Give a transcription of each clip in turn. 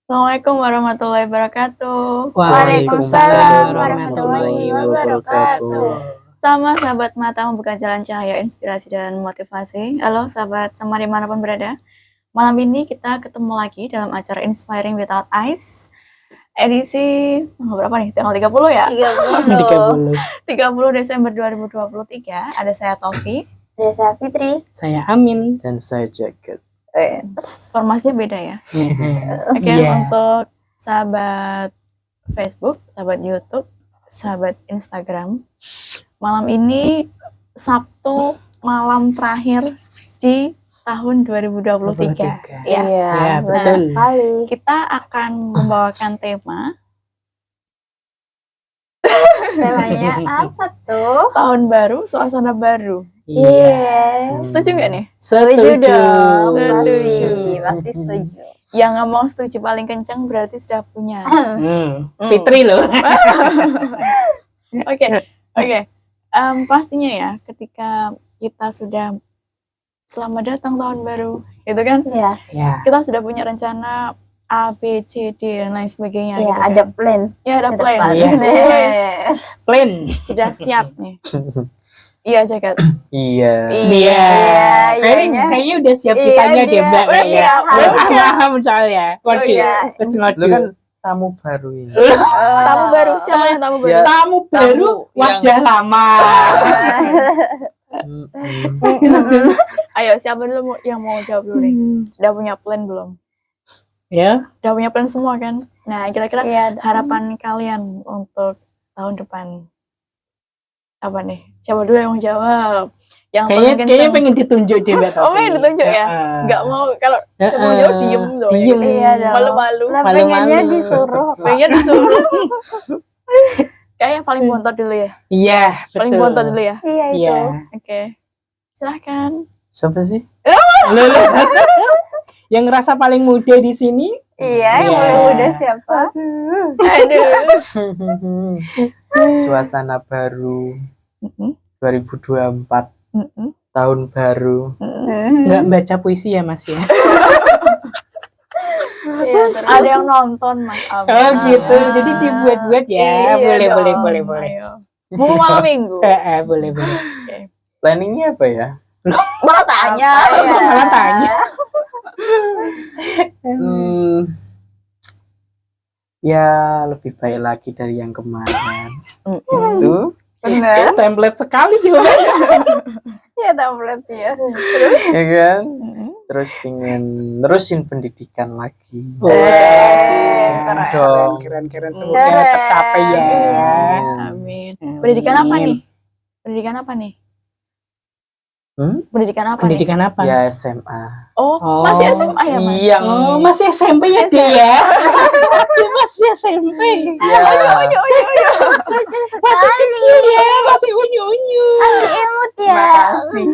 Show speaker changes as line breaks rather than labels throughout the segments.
Assalamualaikum warahmatullahi wabarakatuh.
Waalaikumsalam warahmatullahi wabarakatuh.
Sama sahabat mata membuka jalan cahaya inspirasi dan motivasi. Halo sahabat semua dimanapun berada. Malam ini kita ketemu lagi dalam acara Inspiring Without Eyes. Edisi berapa nih? Tanggal 30 ya? 30 Desember 2023. Ada saya Tofi.
Ada saya Fitri.
Saya Amin.
Dan saya Jagat.
Formasinya beda ya. Oke, untuk sahabat Facebook, sahabat YouTube, sahabat Instagram, malam ini Sabtu malam terakhir di tahun 2023.
Iya,
betul.
benar sekali.
Kita akan membawakan tema
Temanya apa tuh?
tahun baru, suasana baru.
Iya.
Setuju nggak nih?
Setuju
Setuju.
dong.
Setuju.
Pasti setuju.
Yang nggak mau setuju paling kencang berarti sudah punya.
Fitri loh.
Oke. Pastinya ya, ketika kita sudah selamat datang tahun baru, gitu kan?
Iya.
Ya.
Kita sudah punya rencana A, B, C, D dan lain sebagainya.
Iya,
gitu
ada
kan?
plan.
Ya, ada plan.
Yes. Plan.
Sudah siap nih. Iya, Jagat.
Iya.
Dia.
Iya.
Kayaknya udah siap
Iya,
ditanya
dia.
deh Mbak.
Udah
Kayaknya.
siap.
Paham soalnya. Waduh.
iya.
Terus
Lu
ngadu.
kan tamu baru ya.
Tamu baru, siapa yang tamu baru?
Ya.
Tamu baru,
Tamu
wajah lama.
Ayo, siapa dulu yang mau jawab dulu nih? Sudah punya plan belum?
Ya.
Udah punya plan semua kan? Nah, kira-kira
Iya.
harapan kalian untuk tahun depan apa nih? Siapa dulu yang mau jawab? Yang paling
Kayaknya
kencang.
pengen ditunjuk deh Mbak Taufik.
Oh, pengen ditunjuk ya? Nggak mau, kalau saya mau jawab diem dong.
Diem.
Iya dong.
Malu-malu.
Lah,
Malu-malu.
pengennya disuruh.
Pengen disuruh. Kayak yang paling bontot dulu ya?
Iya,
Paling
betul.
bontot dulu ya?
Iya itu.
Iya.
Oke. Silahkan.
Siapa sih?
Loh. Yang ngerasa paling muda di sini?
Iya, yang
Iya.
paling muda siapa?
Aduh.
Suasana baru
Mm-mm.
2024,
Mm-mm.
tahun baru.
Nggak baca puisi ya Mas ya?
Iya, terus.
Ada yang nonton, Mas Ab.
Oh gitu, jadi dibuat-buat ya.
Iya
Boleh,
dong.
boleh.
Ayo. Buku malam minggu.
Boleh.
Planningnya apa ya?
Malah tanya.
Malah tanya.
Ya lebih baik lagi dari yang kemarin.
Mm-mm.
Itu,
Bener.
Template sekali jawabannya.
Iya, template ya.
ya kan?
Mm-mm.
Terus pengen nerusin pendidikan lagi.
Wah,
dong.
keren. Semoga
Keren.
tercapai ya.
Iya.
Amin.
Amin. Pendidikan apa nih? Pendidikan apa nih? Pendidikan apa nih?
Pendidikan apa?
Ya SMA.
Oh,
Oh.
masih SMA ya, Mas?
Iya.
Oh, masih SMP ya dia ya? Dia masih SMP.
Ya.
Lucu
Masih
sekali.
kecil ya, masih unyu-unyu.
Masih imut ya.
Makasih.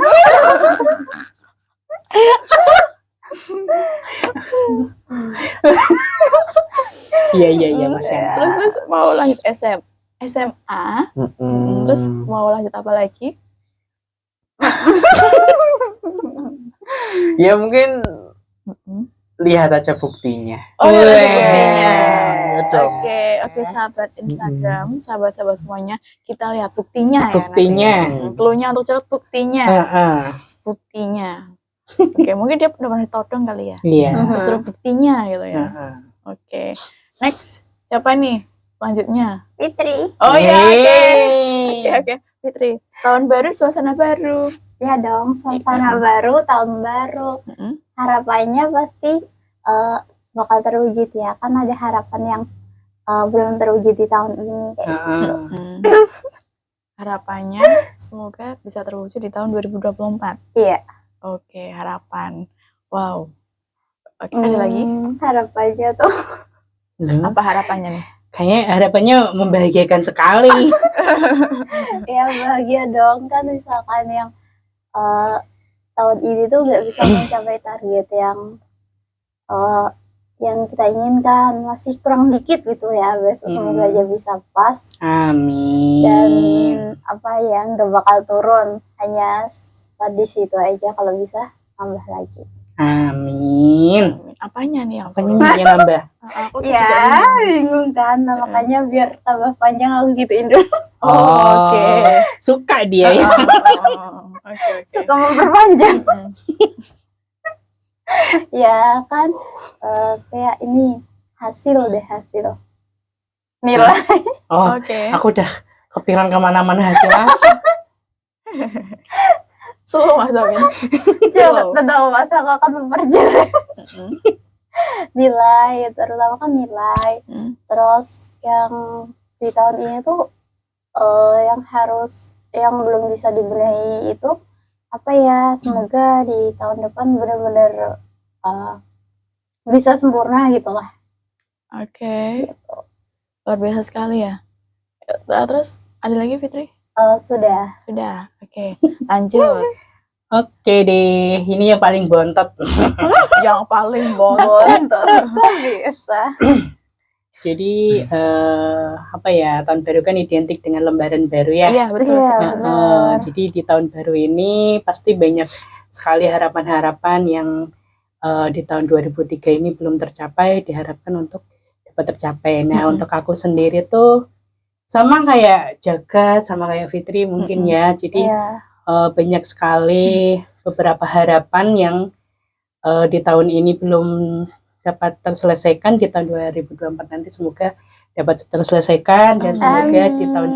Iya Mas ya.
Terus mau lanjut SMA,
Mm-mm.
terus mau lanjut apa lagi?
Ya mungkin
Mm-mm.
lihat aja buktinya.
Oh, ada
Weh.
buktinya.
Ya dong.
Oke, sahabat Instagram, sahabat-sahabat semuanya, kita lihat buktinya ya.
Buktinya.
nanti. Cluenya untuk cewek buktinya. Buktinya. Oke, mungkin dia udah pernah ditodong kali ya.
Iya.
Disuruh buktinya gitu ya. Oke. Next, siapa nih selanjutnya?
Fitri.
Oh iya, oke.
Yeay.
Oke. Fitri, tahun baru, suasana baru.
Ya dong, suasana baru, tahun baru.
Mm-mm.
Harapannya pasti bakal terwujud ya. Kan ada harapan yang belum terwujud di tahun ini kayak gitu.
Harapannya semoga bisa terwujud di tahun 2024.
Iya.
Oke, harapan. Wow. Oke, ada lagi?
Harapannya tuh
Loh,
Apa harapannya nih?
kayaknya harapannya membahagiakan sekali.
ya bahagia dong, kan misalkan yang tahun ini tuh nggak bisa mencapai target yang kita inginkan, masih kurang dikit gitu ya. Besok semoga aja bisa pas
Amin.
dan apa ya, nggak bakal turun, hanya di situ aja, kalau bisa tambah lagi.
Amin.
Apanya nih?
Apanya yang nambah?
Aku tuh
Ya,
juga bingung.
bingung kan. Nah, makanya biar tambah panjang aku gituin dulu.
Oh, oke.
Suka dia ya.
Oke.
Suka memperpanjang.
Mm.
Ya kan, kayak ini hasil. Nilai.
Oh,
Oke.
aku udah kepikiran kemana-mana hasilnya.
Slow Mas Amin.
Coba tentang masa aku akan memperjelas nilai, terutama kan nilai.
Mm.
Terus yang di tahun ini tuh yang belum bisa dibenahi itu apa ya? Semoga di tahun depan benar-benar bisa sempurna gitu lah.
Oke. Luar biasa sekali ya. Terus ada lagi Fitri?
Sudah.
Sudah. Oke. Lanjut.
Oke deh, ini yang paling bontot.
Yang paling bontot.
Kok bisa?
Jadi apa ya, tahun baru kan identik dengan lembaran baru ya.
Iya, betul
Iya,
sekali.
benar.
Jadi di tahun baru ini pasti banyak sekali harapan-harapan yang di tahun 2003 ini belum tercapai, diharapkan untuk dapat tercapai. Nah, untuk aku sendiri tuh sama kayak Jaga, sama kayak Fitri mungkin ya. Jadi
Iya.
banyak sekali beberapa harapan yang di tahun ini belum dapat terselesaikan. Di tahun 2024 nanti semoga dapat terselesaikan, dan semoga di tahun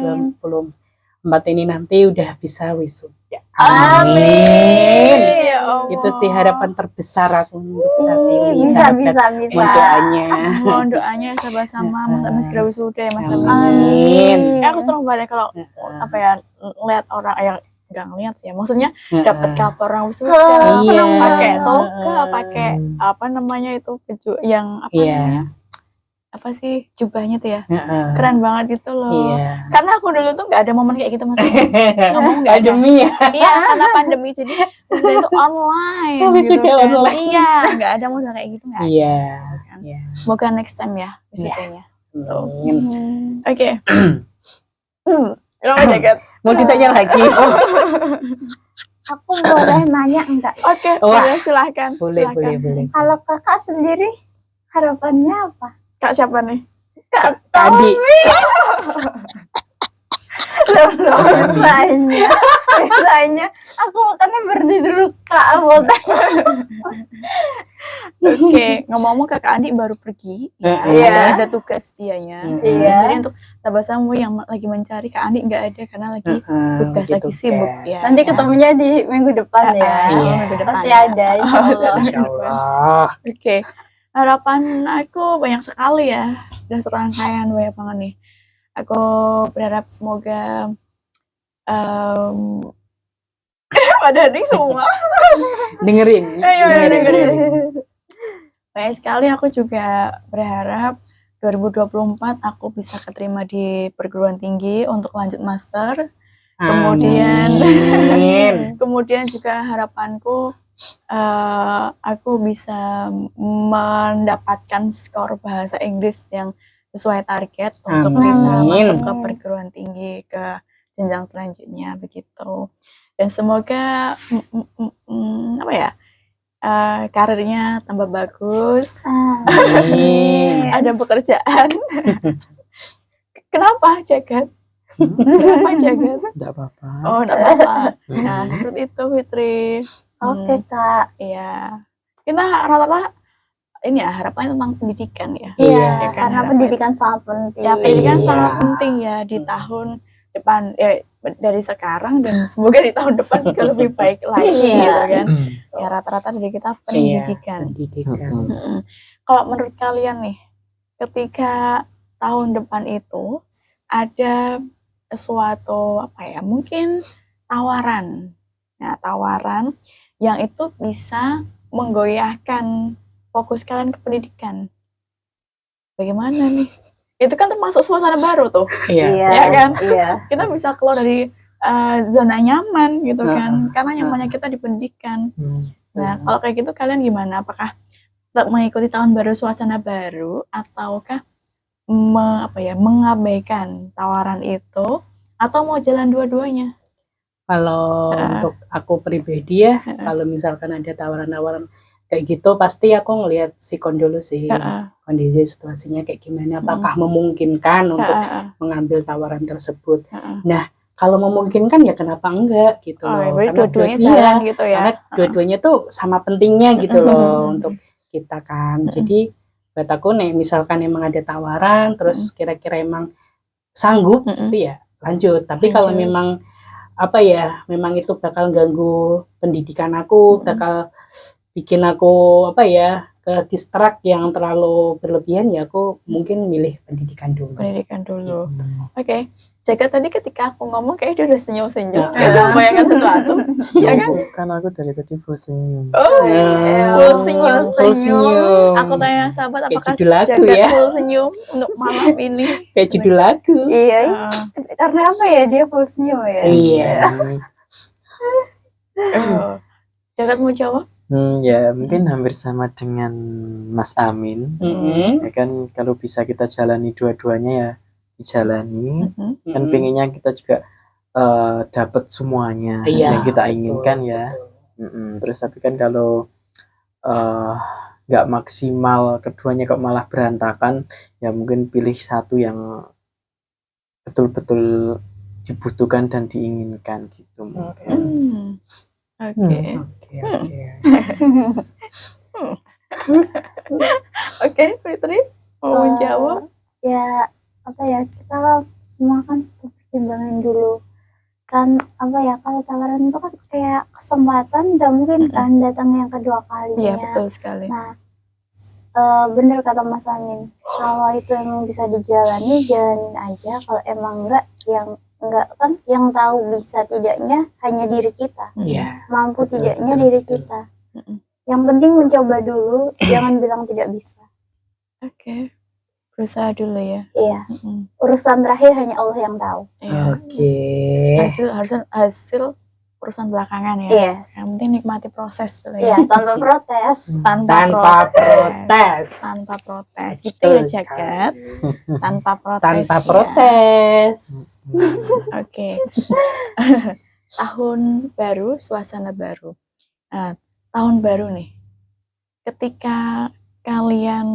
2024 ini nanti udah bisa wisuda. Amin.
Ya Allah.
Itu sih harapan terbesar aku untuk saat ini.
Bisa.
Mohon doanya.
Mohon doanya sama-sama Mas Amin segera wisuda ya Mas Amin.
Amin.
Aku seneng banget kalau apa ya, ngeliat orang yang nggak ngeliat sih ya, maksudnya dapat kabar orang wisuda,
Iya.
pakai toga, pakai apa namanya itu baju yang apa
Iya.
namanya, apa sih jubahnya tuh ya,
Heeh.
keren banget itu loh.
Iya.
Karena aku dulu tuh nggak ada momen kayak gitu Mas. Ngomong nggak ada.
Pandemi ya.
Iya, karena pandemi jadi wisuda itu online.
Oh, wisuda
kan.
online.
Iya, nggak ada modal kayak gitu nggak ada.
Iya. Iya.
Semoga next time ya wisudanya.
Amin.
Oke. Kenapa Jagat?
Mau ditanya lagi?
Aku boleh nanya enggak?
Oke,
Wah.
boleh silahkan.
Boleh,
silahkan.
boleh.
Kalau kakak sendiri harapannya apa?
Kak siapa nih?
Tadi.
Biasanya aku makannya berhenti dulu kak mau tanya.
Oke, ngomong-ngomong kakak Andi baru pergi.
Iya.
Ada tugas dianya.
Iya.
Jadi untuk sahabat-sahabatmu yang lagi mencari Kak Andi nggak ada karena lagi tugas, lagi sibuk ya.
Nanti ketemunya di minggu depan ya.
Insya Allah
Iya.
minggu depan
Pasti
ya.
ada insya Allah.
Insya Allah.
Oke, harapan aku banyak sekali ya. Udah serangkaian banyak banget nih. Aku berharap semoga pada hening semua.
Dengerin.
Ayo, dengerin. Banyak sekali aku juga berharap 2024 aku bisa keterima di perguruan tinggi untuk lanjut master. Kemudian kemudian juga harapanku aku bisa mendapatkan skor bahasa Inggris yang sesuai target untuk bisa
Amin.
masuk ke perguruan tinggi ke jenjang selanjutnya begitu. Dan semoga apa ya, karirnya tambah bagus,
Amin.
ada pekerjaan. Kenapa Jagat? Kenapa Jagat?
Enggak apa-apa.
Oh, enggak apa-apa. Nah, seperti itu Fitri.
Oke kak.
Iya. Kita rata-rata ini ya harapannya tentang pendidikan ya.
Iya,
Ya kan,
karena
harapan.
pendidikan sangat penting.
Ya, pendidikan
Iya.
sangat penting ya di tahun depan ya, dari sekarang dan semoga di tahun depan juga lebih baik lagi
Iya.
gitu kan. Ya rata-rata dari kita pendidikan.
Pendidikan.
Kalau menurut kalian nih, ketika tahun depan itu ada suatu apa ya, mungkin tawaran. Nah, tawaran yang itu bisa menggoyahkan fokus kalian ke pendidikan. Bagaimana nih? Itu kan termasuk suasana baru tuh.
Iya.
Ya kan?
Iya.
Kita bisa keluar dari zona nyaman gitu kan. Karena nyamannya kita di pendidikan. Nah, kalau kayak gitu kalian gimana? Apakah tetap mengikuti tahun baru, suasana baru, ataukah mengabaikan tawaran itu, atau mau jalan dua-duanya?
Kalau untuk aku pribadi ya, kalau misalkan ada tawaran-tawaran kayak gitu pasti aku ngelihat sikon dulu sih,
Heeh.
kondisi situasinya kayak gimana, apakah memungkinkan untuk
Heeh.
mengambil tawaran tersebut.
Heeh.
Nah, kalau memungkinkan ya kenapa enggak gitu
Oh, ya,
loh.
berarti
Karena
dua-duanya
iya,
jalan gitu ya.
karena dua-duanya tuh sama pentingnya gitu loh untuk kita kan. Jadi buat aku nih misalkan emang ada tawaran terus kira-kira emang sanggup gitu ya lanjut. Tapi kalau
Lanjut.
memang apa ya, memang itu bakal ganggu pendidikan aku, bakal bikin aku apa ya, ke distract yang terlalu berlebihan, ya aku mungkin milih pendidikan dulu.
Pendidikan dulu.
Gitu.
Oke. Jaga tadi ketika aku ngomong kayak dia udah senyum-senyum.
Nah.
Kayak udah membayangkan sesuatu. Iya kan?
Kan aku dari tadi full senyum.
Oh, full senyum.
Full senyum.
Aku tanya sahabat
Kayak
apakah
judul lagu
Jagat
ya.
full senyum untuk malam ini.
Kayak judul lagu.
Iya,
Ah,
karena apa ya dia full senyum ya.
Iya.
oh. Jagat mau jawab?
Ya mungkin hampir sama dengan Mas Amin. Ya kan kalau bisa kita jalani dua-duanya ya dijalani. Kan pengennya kita juga dapat semuanya
Iya,
yang kita
betul,
inginkan ya. Terus tapi kan kalau nggak maksimal keduanya kok malah berantakan, ya mungkin pilih satu yang betul-betul dibutuhkan dan diinginkan gitu mungkin.
Oke.
Oke.
Oke, Fitri mau menjawab?
Ya apa ya, kita semua kan pertimbangan dulu kan, apa ya, kalau tawaran itu kan kayak kesempatan, gak mungkin kan datang yang kedua kalinya.
Iya, betul sekali.
Nah, bener kata Mas Amin, kalau itu emang bisa dijalani, jalanin aja. Kalau emang enggak, yang enggak kan yang tahu bisa tidaknya hanya diri kita,
Iya.
mampu
Betul,
tidaknya
betul,
diri
betul.
kita. Yang penting mencoba dulu, jangan bilang tidak bisa.
Oke. Berusaha dulu ya.
Iya, urusan terakhir hanya Allah yang tahu.
Iya.
Oke.
Hasil urusan belakangan ya.
Iya,
Yang penting nikmati proses dulu
iya,
ya.
tanpa protes.
Tanpa
protes.
Tanpa protes. Gitu
Betul
ya, Jagat. Tanpa protes.
Tanpa
ya.
protes.
Oke. Tahun baru, suasana baru. Nah, tahun baru nih. Ketika kalian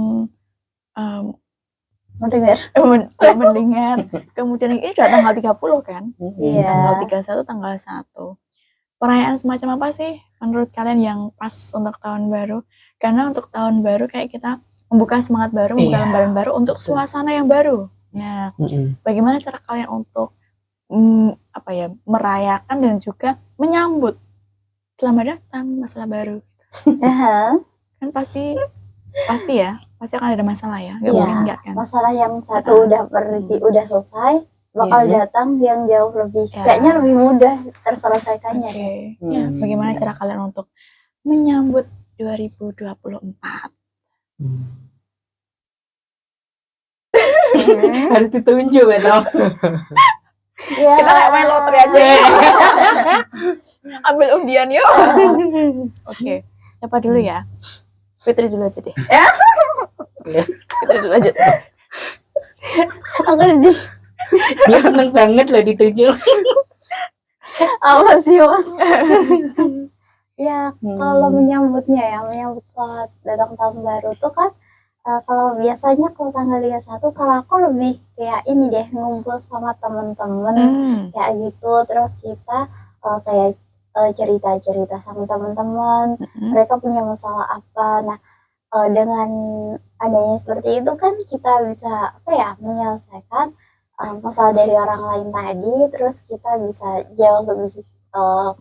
Mendengar.
mendengar, kemudian ini udah tanggal 30 kan?
Iya.
Tanggal 31, tanggal 1. Perayaan semacam apa sih menurut kalian yang pas untuk tahun baru? Karena untuk tahun baru kayak kita membuka semangat baru, membuka
Iya,
lembaran baru untuk
betul.
suasana yang baru. Nah, bagaimana cara kalian untuk merayakan dan juga menyambut selamat datang masalah baru? Kan pasti ya, pasti akan ada masalah ya, nggak
Iya.
mungkin nggak kan?
Masalah yang satu udah pergi, udah selesai, bakal
Iya.
datang yang jauh lebih,
Ya.
kayaknya lebih mudah terselesaikannya.
Oke. Ya, bagaimana cara kalian untuk menyambut 2024?
Harus ditunjuk ya dong.
Ya.
Kita kayak main lotre aja ya. Ambil undian yuk. Oke, siapa dulu ya? Fitri dulu aja deh. Fitri dulu aja.
Aku di
Dia seneng banget loh ditunjuk.
apa sih Mas? Ya kalau menyambutnya ya, menyambut selamat datang tahun baru tuh kan, kalau biasanya kalau tanggal 31, kalau aku lebih kayak ini deh, ngumpul sama temen-temen kayak gitu, terus kita kayak cerita-cerita sama teman-teman, mereka punya masalah apa. Nah, dengan adanya seperti itu kan kita bisa menyelesaikan masalah dari orang lain tadi, terus kita bisa jauh lebih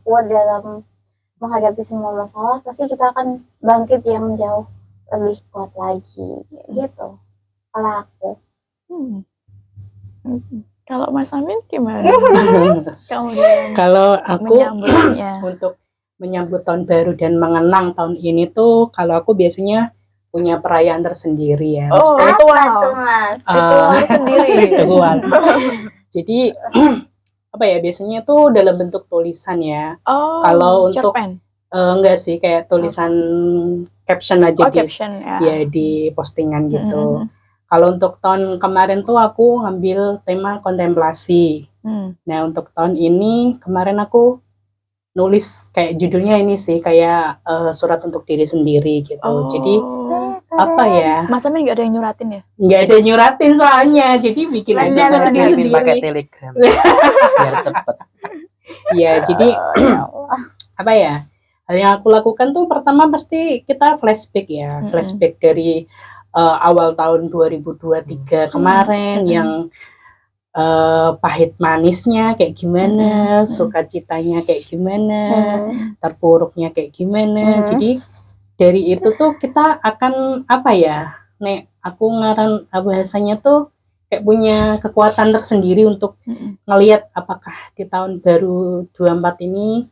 kuat dalam menghadapi semua masalah. Pasti kita akan bangkit yang jauh lebih kuat lagi, kayak gitu kalau aku.
Kalau Mas Amin gimana? Kamu
Kalau aku
menyambutnya.
untuk menyambut tahun baru dan mengenang tahun ini tuh, kalau aku biasanya punya perayaan tersendiri ya.
Oh,
Apa
ritual.
tuh Mas?
Ritual sendiri.
Ritual. Jadi apa ya, biasanya tuh dalam bentuk tulisan ya.
Oh,
Kalau untuk
cerpen.
enggak sih, kayak tulisan caption aja
Caption ya.
ya di postingan gitu. Kalau untuk tahun kemarin tuh aku ngambil tema kontemplasi. Nah, untuk tahun ini kemarin aku nulis kayak judulnya ini sih kayak surat untuk diri sendiri gitu. Jadi apa ya?
Mas Amin nggak ada yang nyuratin ya?
Nggak ada yang nyuratin soalnya, jadi bikin aja
Bener,
surat
bener.
sendiri.
pakai telegram biar cepet.
Iya, jadi apa ya? Hal yang aku lakukan tuh pertama pasti kita flashback ya, flashback dari awal tahun 2023 kemarin yang pahit manisnya kayak gimana, sukacitanya kayak gimana, terpuruknya kayak gimana. Jadi dari itu tuh kita akan apa ya? Nek aku ngaran bahasanya tuh kayak punya kekuatan tersendiri untuk ngelihat apakah di tahun baru 24 ini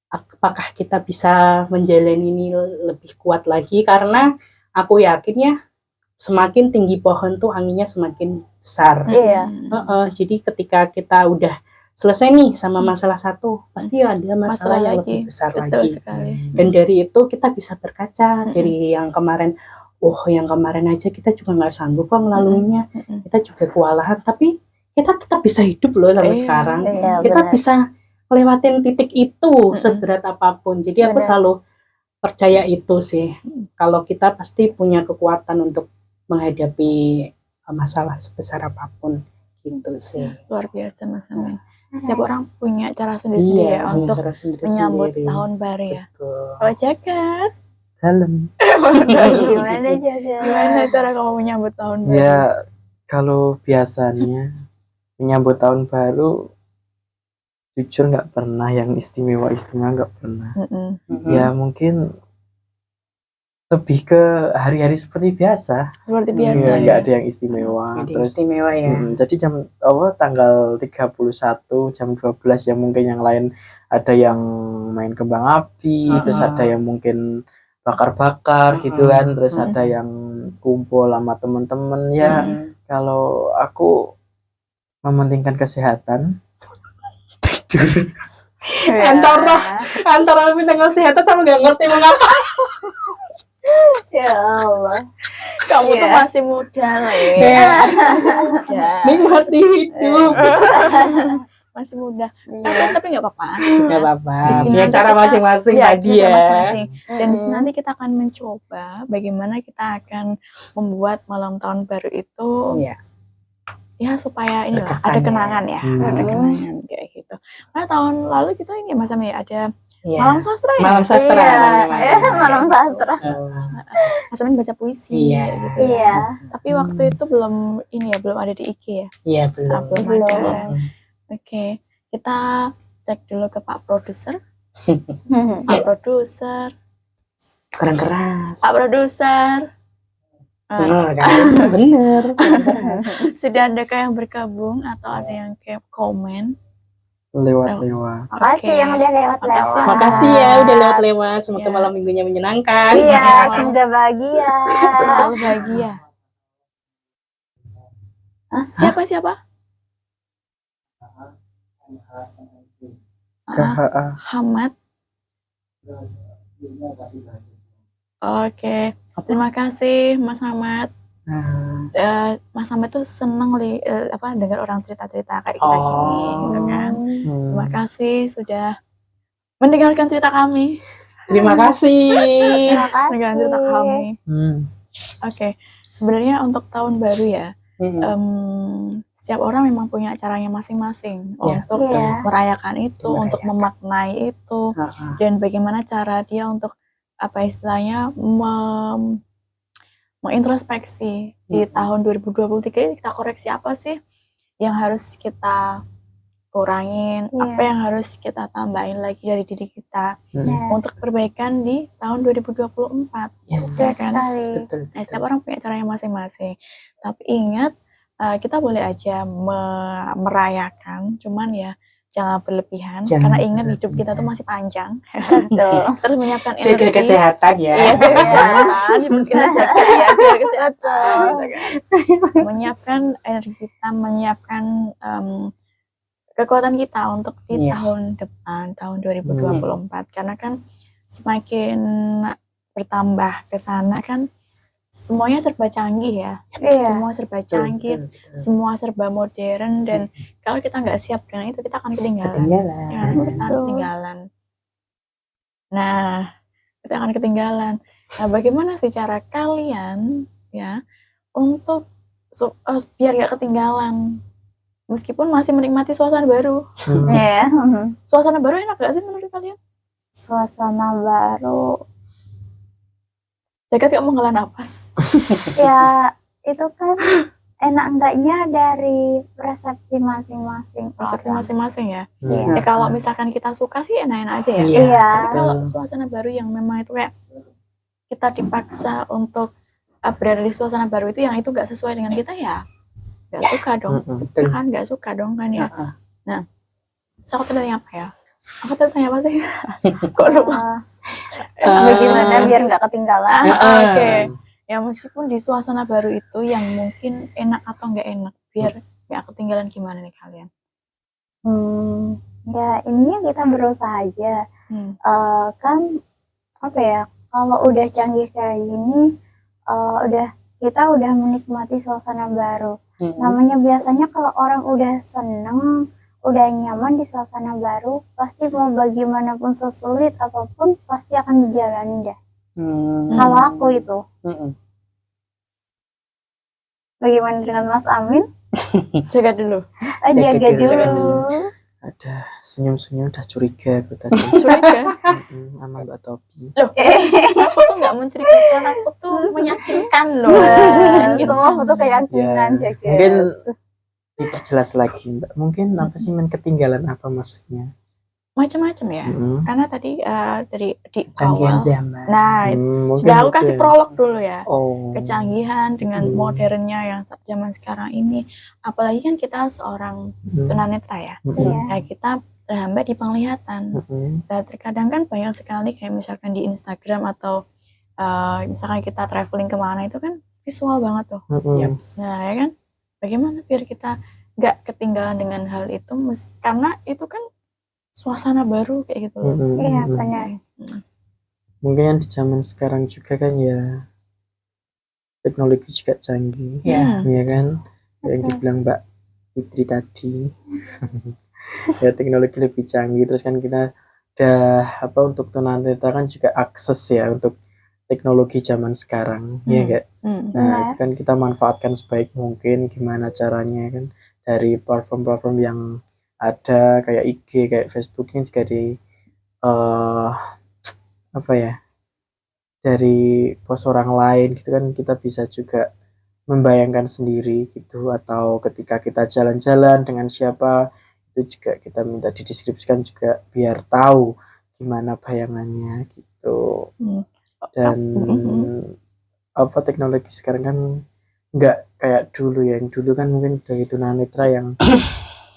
apakah kita bisa menjalani ini lebih kuat lagi, karena aku yakin ya semakin tinggi pohon tuh anginnya semakin besar.
Iya.
Jadi ketika kita udah selesai nih sama masalah satu, pasti ada masalah yang lebih besar
Betul
lagi.
sekali.
Dan dari itu kita bisa berkaca dari yang kemarin. Yang kemarin aja kita juga nggak sanggup kok melaluinya. Kita juga kewalahan, tapi kita tetap bisa hidup loh sampai sekarang.
Iya,
Kita
benar.
bisa lewatin titik itu seberat apapun. Jadi aku
Benar.
selalu percaya itu sih. Kalau kita pasti punya kekuatan untuk menghadapi masalah sebesar apapun gitu sih.
Luar biasa Mas Amin. Setiap orang punya cara sendiri-sendiri ya
punya
untuk
cara sendiri-sendiri.
menyambut tahun baru ya.
Betul.
Kalau Jagat,
Dalam.
Gimana juga?
gimana cara kamu menyambut tahun baru?
Ya kalau biasanya menyambut tahun baru jujur nggak pernah yang istimewa nggak pernah. Ya mungkin lebih ke hari-hari seperti biasa.
Seperti biasa
Ya,
ya.
nggak ada yang istimewa.
Jadi
Terus
istimewa ya.
jadi tanggal 31 jam 12 ya mungkin yang lain ada yang main kembang api, terus ada yang mungkin bakar-bakar gitu kan, terus ada yang kumpul sama teman-teman ya. Kalau aku mementingkan kesehatan. Tidur.
Antara tentang kesehatan sama nggak ngerti mau ngapain.
Ya Allah.
Kamu tuh masih muda lah ya. Masih muda.
Nikmati hidup.
Masih muda.
Iya.
Tapi nggak apa-apa.
Nggak apa-apa.
Di sini
Punya
nanti
cara
kita-
masing-masing
Iya,
tadi
punya cara
ya.
masing-masing. Dan di sini nanti kita akan mencoba bagaimana kita akan membuat malam tahun baru itu
Iya.
ya supaya ini
Berkesan
ada
ya.
kenangan ya. Ada kenangan kayak gitu. Karena tahun lalu kita ini Mas Amin ya ada
Iya.
Malam Sastra ya.
Malam sastra.
Iya,
namanya.
malam sastra.
Mas Amin baca puisi
Iya.
kayak gitu.
Iya.
Tapi waktu itu belum ini ya, belum ada di IG ya.
Iya belum.
Belum
Belum.
ada. Oke, kita cek dulu ke Pak Produser. Pak Produser.
Kurang keras.
Pak Produser.
Kan? Bener.
Sudah adakah yang bergabung atau ada yang kayak komen?
Lewat-lewat.
Makasih yang udah lewat-lewat.
Makasih ya udah lewat-lewat. Semoga
Ya.
malam minggunya menyenangkan.
Iya, semoga bahagia.
Selalu bahagia. Siapa?
KHA.
Hamad. Oke, terima kasih Mas Hamad. Mas Hamad tuh seneng dengar orang cerita-cerita kayak kita gini, gitu kan. Terima kasih sudah mendengarkan cerita kami.
Terima kasih.
Terima kasih.
Mendengarkan cerita kami.
Hmm.
Oke, sebenarnya untuk tahun baru ya, setiap orang memang punya caranya masing-masing
Iya,
untuk
Iya.
merayakan itu, untuk memaknai itu, dan bagaimana cara dia untuk apa istilahnya mengintrospeksi di tahun 2023 ini, kita koreksi apa sih yang harus kita kurangin,
Iya.
apa yang harus kita tambahin lagi dari diri kita
Iya.
untuk perbaikan di tahun 2024.
Yes.
Ya kan?
Betul.
Nah, setiap orang punya caranya masing-masing. Tapi ingat, kita boleh aja merayakan, cuman ya jangan berlebihan.
Jangan
Karena ingat hidup kita tuh
berlebihan.
masih panjang.
Betul.
Terus menyiapkan
Jaga
energi.
kesehatan ya.
Iya, jaga kesehatan. Hidup kita jaga ya, jaga kesehatan. Gitu kan. Menyiapkan energi kita, menyiapkan kekuatan kita untuk di
Yes.
tahun depan, tahun 2024. Karena kan semakin bertambah ke sana kan semuanya serba canggih ya.
Iya.
Semua serba canggih, semua serba modern, dan kalau kita nggak siap dengan itu kita akan ketinggalan. Ya, kita akan ketinggalan. Nah, kita akan ketinggalan. Nah, bagaimana sih cara kalian ya untuk biar nggak ketinggalan meskipun masih menikmati suasana baru?
Iya.
Suasana baru enak gak sih menurut kalian?
Suasana baru
Jagat gak menghela napas.
ya itu kan enak enggaknya dari persepsi masing-masing
Persepsi
orang.
masing-masing ya.
Iya.
Ya kalau misalkan kita suka sih enak-enak aja ya.
Iya.
Tapi kalau suasana baru yang memang itu kayak kita dipaksa untuk berada di suasana baru itu yang itu gak sesuai dengan kita ya gak suka dong.
Betul.
Kan gak suka dong kan ya. Nah, so aku tanya apa ya? Aku tanya apa sih? Kok lupa?
Bagaimana biar nggak ketinggalan?
Oke. Ya meskipun di suasana baru itu yang mungkin enak atau nggak enak, biar nggak ketinggalan gimana nih kalian?
Ya ininya kita berusaha aja. Kan apa ya? Kalau udah canggih kayak gini, kita udah menikmati suasana baru. Namanya biasanya kalau orang udah seneng, udah nyaman di suasana baru, pasti mau bagaimanapun sesulit apapun pasti akan dijalani deh. Kalau aku itu. Bagaimana dengan Mas Amin?
Jaga dulu.
Jaga dulu.
Ada senyum-senyum udah curiga aku tadi.
Curiga?
Sama Mbak Topi.
Loh, aku tuh nggak mencurigakan, aku tuh meyakinkan loh.
Semua butuh keyakinan
Ya,
Jaga.
mungkin diperjelas lagi Mbak. Mungkin apa sih ketinggalan apa maksudnya?
Macam-macam ya. Karena tadi dari di
Canggihan
awal.
zaman.
Nah, sudah aku kasih prolog dulu ya. Kecanggihan dengan modernnya yang zaman sekarang ini. Apalagi kan kita seorang tunanetra ya. Nah, kita terhambat di penglihatan. Nah, terkadang kan banyak sekali kayak misalkan di Instagram atau misalkan kita traveling kemana itu kan visual banget tuh. Nah, ya kan? Bagaimana biar kita nggak ketinggalan dengan hal itu? Karena itu kan suasana baru kayak gitu loh.
Iya, benar.
Mungkin di zaman sekarang juga kan ya teknologi juga canggih.
Ya
kan? Yang dibilang Mbak Fitri tadi. Ya teknologi lebih canggih, terus kan kita udah untuk tunanetra kan juga akses ya untuk teknologi zaman sekarang. Ya kayak. Nah, itu kan kita manfaatkan sebaik mungkin gimana caranya kan dari platform-platform yang ada kayak IG, kayak Facebook ini juga dari post orang lain gitu kan kita bisa juga membayangkan sendiri gitu, atau ketika kita jalan-jalan dengan siapa itu juga kita minta dideskripsikan juga biar tahu gimana bayangannya gitu. Dan teknologi sekarang kan nggak kayak dulu ya, yang dulu kan mungkin dari tunanetra yang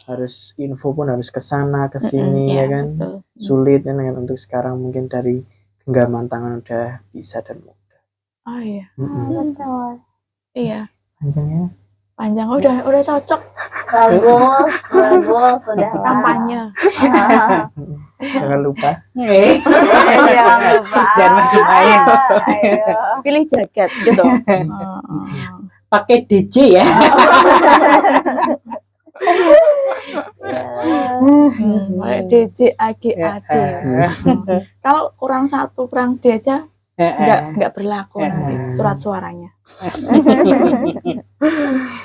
harus info pun harus ke sana ke sini ya kan, sulit kan. Untuk sekarang mungkin dari genggaman tangan udah bisa dan mudah.
Oh iya.
Betul.
Iya.
Panjang
udah cocok.
Bagus sudah
Kampanye.
Jangan lupa.
Jangan main.
Pilih jaket gitu.
Pakai DJ ya.
DJ AGAD. Kalau kurang satu kurang D aja nggak berlaku nanti surat suaranya.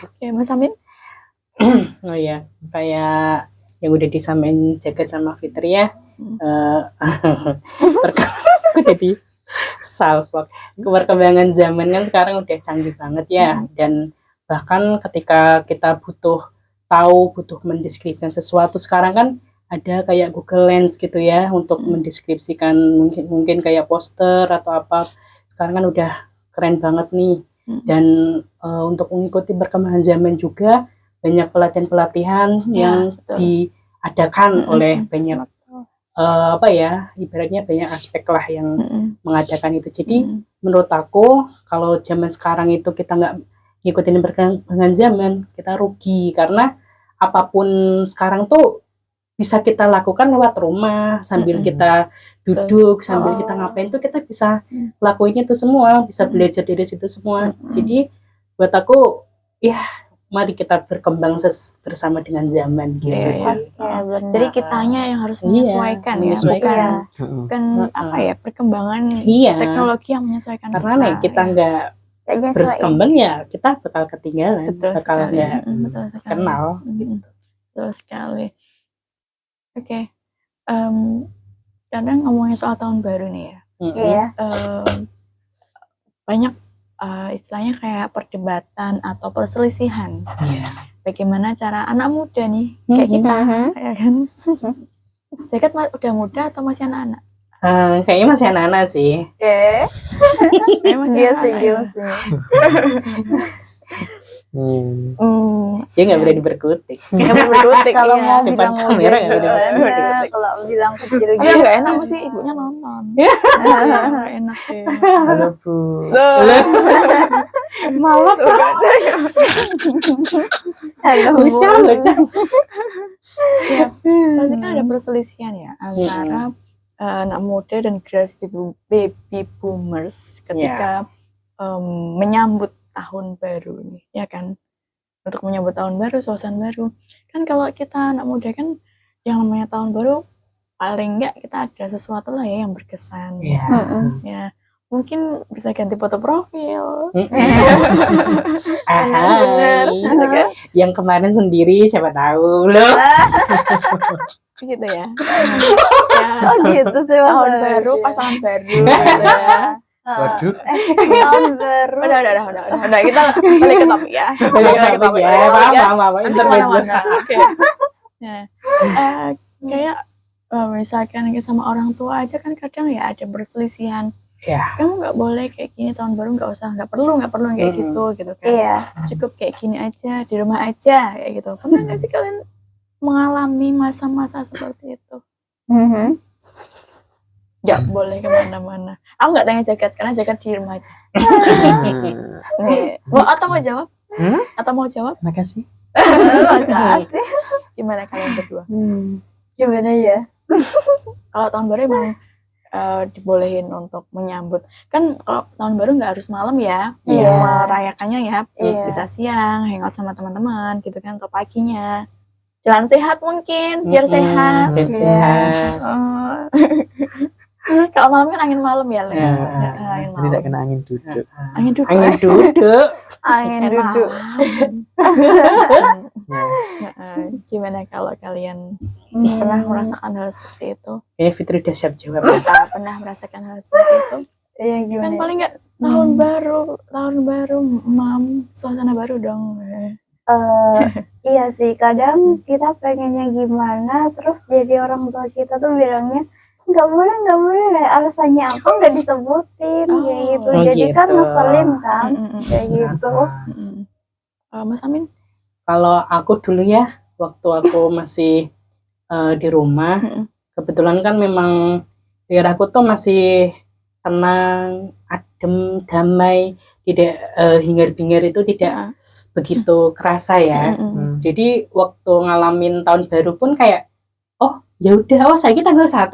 Oke, Mas Amin.
Oh ya, kayak yang udah disamain Jagat sama Fitri ya. Aku jadi salvok. Perkembangan zaman kan sekarang udah canggih banget ya, dan bahkan ketika kita butuh mendeskripsikan sesuatu sekarang kan ada kayak Google Lens gitu ya untuk mendeskripsikan mungkin kayak poster atau apa. Sekarang kan udah keren banget nih. Dan untuk mengikuti perkembangan zaman juga banyak pelatihan-pelatihan yang diadakan oleh banyak ibaratnya banyak aspek lah yang mengadakan itu. Jadi menurut aku kalau zaman sekarang itu kita nggak ngikutin perkembangan zaman, kita rugi, karena apapun sekarang tuh bisa kita lakukan lewat rumah sambil kita duduk, sambil kita ngapain tuh kita bisa lakuinnya itu semua, bisa belajar dari situ semua. Jadi buat aku ya mari kita berkembang bersama dengan zaman gitu sih.
Jadi kitanya yang harus menyesuaikan ya, bukan apa ya, perkembangan teknologi yang menyesuaikan
karena nih kita nggak berkembang ya kita bakal ketinggalan, bakal nggak kenal gitu.
Betul sekali. Oke. Kadang ngomongin soal tahun baru nih ya. Banyak istilahnya kayak perdebatan atau perselisihan. Bagaimana cara anak muda nih kayak kita, ya kan? Jagat udah muda atau masih anak-anak?
Kayaknya masih anak-anak sih.
Kayaknya masih anak-anak.
Dia nggak berani berkutik.
Kalau mau
depan
bilang
kamera nggak berani
berkutik. Kalau bilang kecil
gitu. Ya nggak enak mesti ibunya nonton. Nggak enak sih.
Halo Bu.
Malah bocah.
Pasti kan ada perselisihan ya antara anak muda dan generasi baby boomers ketika menyambut tahun baru nih, ya kan? Untuk menyambut tahun baru, suasana baru. Kan kalau kita anak muda kan yang namanya tahun baru paling enggak kita ada sesuatu lah ya yang berkesan. Ya, mungkin bisa ganti foto profil.
Bener. Yang kemarin sendiri siapa tahu loh.
Gitu ya.
Oh gitu sih
tahun baru, pasangan baru gitu ya.
Waduh.
Tahun baru.
Udah kita balik ke topik ya.
Maaf, intermezzo.
Oke. Nah, kayak misalkan sama orang tua aja kan kadang ya ada perselisihan. Kamu nggak boleh kayak gini tahun baru, nggak perlu kayak gitu kan. Cukup kayak gini aja di rumah aja kayak gitu. Pernah nggak sih kalian mengalami masa-masa seperti itu? Nggak boleh kemana-mana. Aku nggak tanya Jagat karena Jagat di rumah aja. Atau mau jawab?
Makasih.
Makasih.
Gimana kalian berdua?
Gimana ya?
Kalau tahun baru emang dibolehin untuk menyambut. Kan kalau tahun baru nggak harus malam ya. Merayakannya ya bisa siang, hangout sama teman-teman gitu kan, atau paginya. Jalan sehat mungkin, biar sehat.
Biar sehat.
Kalau malam kan angin malam ya,
Tidak kena angin duduk.
Angin duduk. Gimana kalau kalian pernah merasakan hal seperti itu?
Fitri udah siap jawab.
Pernah merasakan hal seperti itu?
Iya, gimana?
Kan paling nggak tahun baru, suasana baru dong.
Iya sih, kadang kita pengennya gimana, terus jadi orang tua kita tuh bilangnya nggak boleh, alasannya apa nggak disebutin kayak gitu. Jadi kan ngeselin kan kayak gitu.
Mas Amin?
Kalau aku dulu ya, waktu aku masih di rumah, kebetulan kan memang biar aku tuh masih tenang, adem, damai, tidak hingar-bingar itu tidak begitu kerasa ya. Jadi waktu ngalamin tahun baru pun kayak ya udah, saya tanggal 1,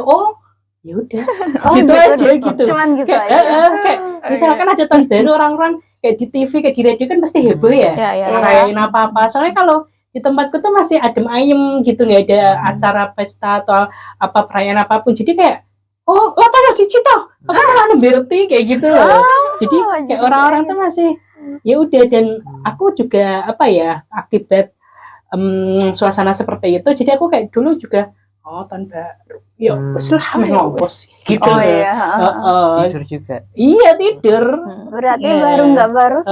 ya udah, gitu aja gitu.
Cuman gitu
kayak,
aja.
Kayak misalkan ada tahun baru, orang-orang kayak di TV, kayak di radio kan pasti heboh ya, rayain apa-apa. Soalnya kalau di tempatku tuh masih adem ayem gitu, nggak ada acara pesta atau apa perayaan apapun. Jadi kayak tanggal cici toh, aku malah berarti kayak gitu loh. Jadi kayak orang-orang tuh masih ya udah, dan aku juga akibat suasana seperti itu, jadi aku kayak dulu juga tahun baru ngopos gitu.
Tidur juga.
Iya, tidur.
Berarti baru nggak baru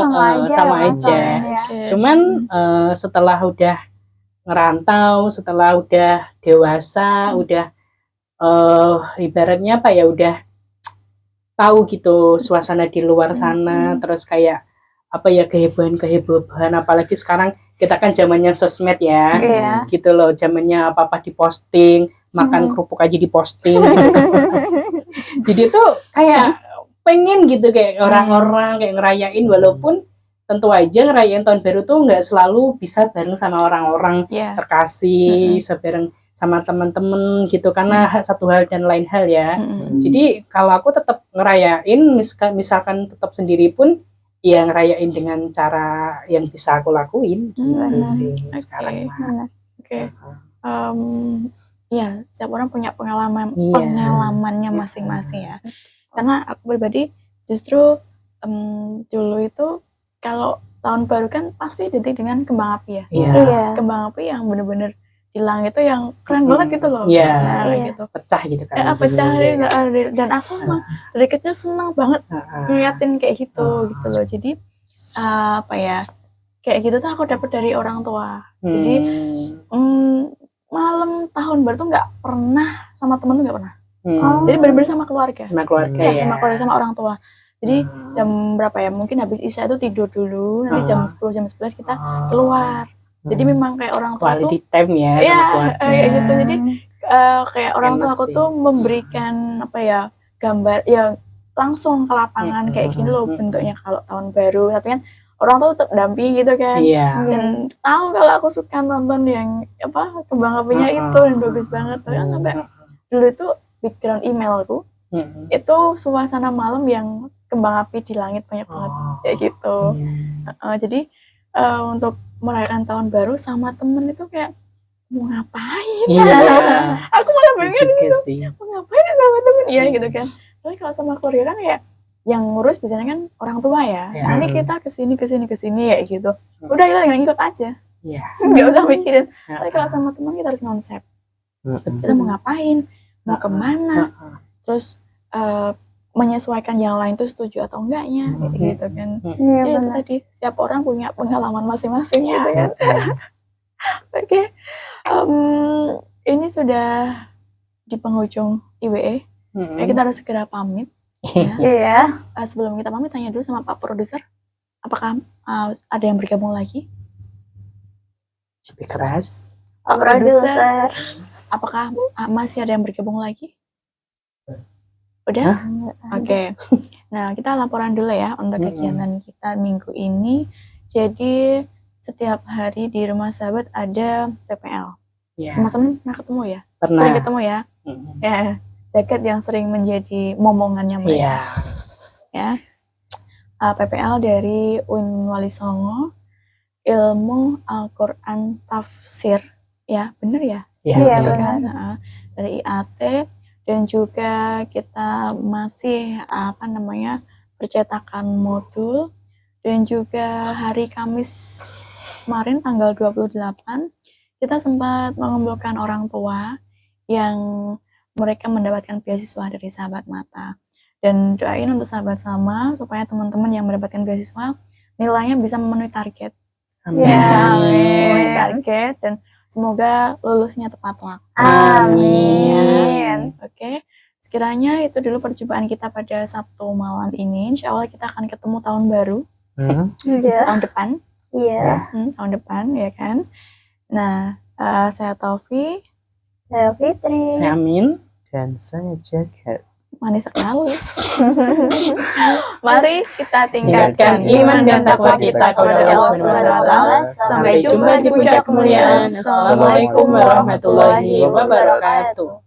sama aja.
Cuman setelah udah ngerantau, setelah udah dewasa, udah ibaratnya udah tahu gitu suasana di luar sana, terus kayak kehebohan, apalagi sekarang kita kan zamannya sosmed ya, gitu loh, zamannya apa-apa diposting, makan kerupuk aja diposting gitu. Jadi tuh kayak pengen gitu kayak orang-orang kayak ngerayain, walaupun tentu aja ngerayain tahun baru tuh nggak selalu bisa bareng sama orang-orang terkasih, sama teman-teman gitu, karena satu hal dan lain hal ya.
Mm-mm.
Jadi kalau aku tetap ngerayain, misalkan tetap sendiri pun, ya ngerayain dengan cara yang bisa aku lakuin gitu sih sekarang mah.
Benar.
Oke. Ya, setiap orang punya
Iya.
pengalamannya masing-masing ya. Karena aku pribadi justru dulu itu kalau tahun baru kan pasti identik dengan kembang api ya.
Iya.
Iya.
Kembang api yang bener-bener di langit itu yang keren banget gitu loh.
Iya.
Nah,
Iya.
gitu.
Pecah gitu kan.
Ya, pecah dan aku emang dari kecil senang banget ngeliatin kayak gitu gitu loh. Jadi apa ya? Kayak gitu tuh aku dapat dari orang tua. Jadi malam tahun baru tuh nggak pernah sama temen tuh nggak pernah. Jadi bener-bener sama keluarga.
Sama keluarga
Ya,
ya.
sama keluarga, sama orang tua. Jadi jam berapa ya? Mungkin habis isya itu tidur dulu. Nanti jam 10, jam 11 kita keluar. Jadi memang kayak orang tua tuh
Quality time ya sama
ya
keluarga.
kayak gitu. Jadi kayak orang tua
Enak
aku
sih.
tuh memberikan apa ya, gambar yang langsung ke lapangan kayak gini loh bentuknya kalau tahun baru. Tapi kan orang tua tetap dampingi gitu kan.
Iya.
Dan tahu kalau aku suka nonton yang apa kembang apinya itu dan bagus banget. Bahkan sampai dulu itu background emailku itu suasana malam yang kembang api di langit banyak banget kayak gitu. Jadi untuk merayakan tahun baru sama temen itu kayak mau ngapain?
Iya.
Aku malah pengen
Juga
gitu,
sih.
mau ngapain ya sama temen? Iya gitu kan. Tapi kalau sama keluarga kan kayak yang ngurus biasanya kan orang tua ya.
Iya.
Nanti kita kesini ya gitu. Udah kita tinggal ngikut aja,
Iya.
nggak usah mikirin. Tapi kalau sama teman kita harus konsep. Kita mau ngapain? Mau kemana? Terus menyesuaikan yang lain tuh setuju atau enggaknya gitu kan.
Iya,
Ya itu
benar.
tadi setiap orang punya pengalaman masing-masing gitu kan. Oke. Ini sudah di penghujung IWE. Ya, kita harus segera pamit. Ya.
Iya.
Sebelum kita pamit tanya dulu sama Pak Produser, apakah ada yang bergabung lagi?
Lebih keras.
Pak Produser, apakah masih ada yang bergabung lagi? Udah? Oke. Nah, kita laporan dulu ya untuk kegiatan kita minggu ini. Jadi setiap hari di Rumah Sahabat ada PPL.
Iya.
Mas Amin pernah ketemu ya?
Pernah.
Sering ketemu ya? Ya, jaket yang sering menjadi momongannya mereka.
Iya.
Ya. PPL dari UIN Wali Songo, Ilmu Al-Quran Tafsir. Ya, bener ya?
Iya,
Gitu
benar.
kan? Dari IAT. Dan juga kita masih percetakan modul, dan juga hari Kamis kemarin tanggal 28 kita sempat mengumpulkan orang tua yang mereka mendapatkan beasiswa dari Sahabat Mata. Dan doain untuk Sahabat Sama supaya teman-teman yang mendapatkan beasiswa nilainya bisa memenuhi target.
Amin.
Ya, memenuhi target dan semoga lulusnya tepat waktu.
Amin.
Oke, sekiranya itu dulu perjumpaan kita pada Sabtu malam ini. Insya Allah kita akan ketemu tahun baru,
Iya.
tahun depan,
Iya.
tahun depan ya kan. Nah, saya Taufi,
Saya Fitri.
Saya Amin.
Dan saya Jagat.
manis sekali. Mari kita
Tingkatkan
tingkatkan
iman dan takwa kita kepada Allah Subhanahu wa taala. Sampai jumpa di puncak kemuliaan. Assalamualaikum warahmatullahi wabarakatuh.